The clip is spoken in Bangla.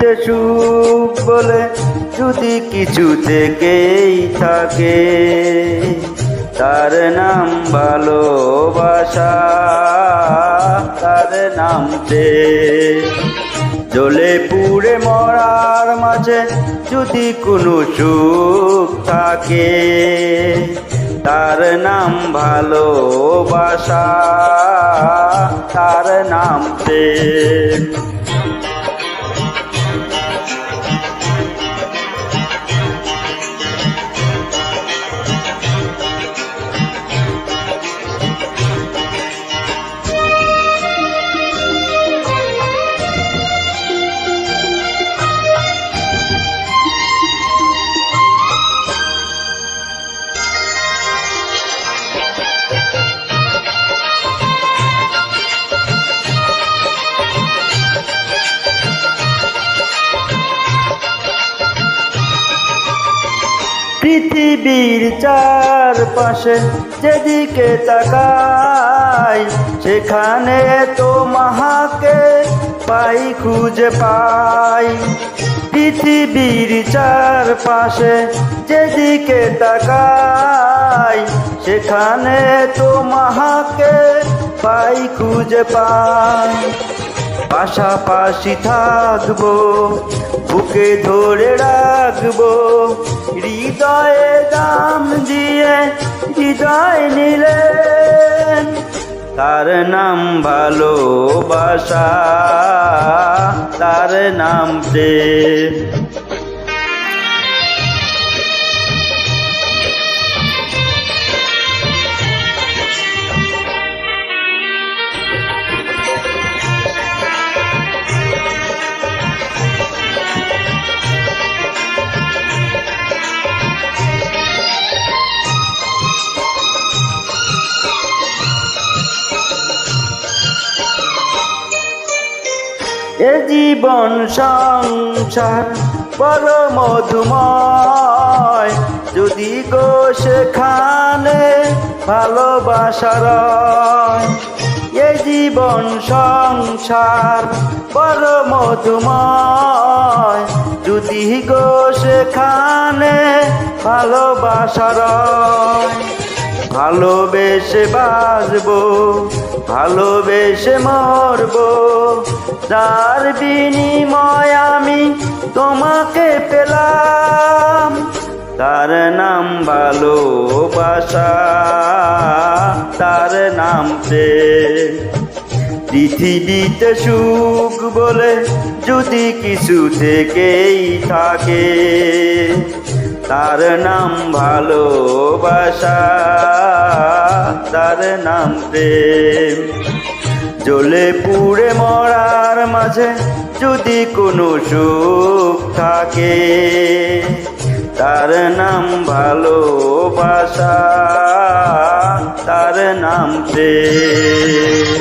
পৃথিবীতে সুখ বলে যদি কিছু থেকেই থাকে, তার নাম ভালোবাসা, তার নাম প্রেম। জ্বলে পুড়ে মরার মাঝে যদি কোনো সুখ থাকে, তার নাম ভালোবাসা, তার নাম প্রেম। পৃথিবীর চারপাশে যেদিকে তাকাই, সেখানে তোমাকে পাই, খুঁজে পাই। পৃথিবীর চারপাশে যেদিকে তাকাই, সেখানে তোমাকে পাই, খুঁজে পাই। পাশাপাশি থাকবো, বুকে ধরে রাখবো, হৃদয়ে দাম দিয়ে হৃদয় নিলেন, তার নাম ভালোবাসা, তার নাম প্রেম। এ জীবন সংসার বড় মধুময়, যদি গো সেখানে ভালোবাসা রয়। এ জীবন সংসার বড় মধুময়, যদি গো সেখানে ভালোবাসা রয়। ভালোবেসে বাঁচবো, ভালোবেসে মরবো, যার বিনিময় আমি তোমাকে পেলাম, তার নাম ভালোবাসা, তার নাম প্রেম। পৃথিবীতে সুখ বলে যদি কিছু থেকেই থাকে, তার নাম ভালোবাসা, তার নাম প্রেম। জ্বলে পুড়ে মরার মাঝে যদি কোনো সুখ থাকে, তার নাম ভালোবাসা, তার নাম প্রেম।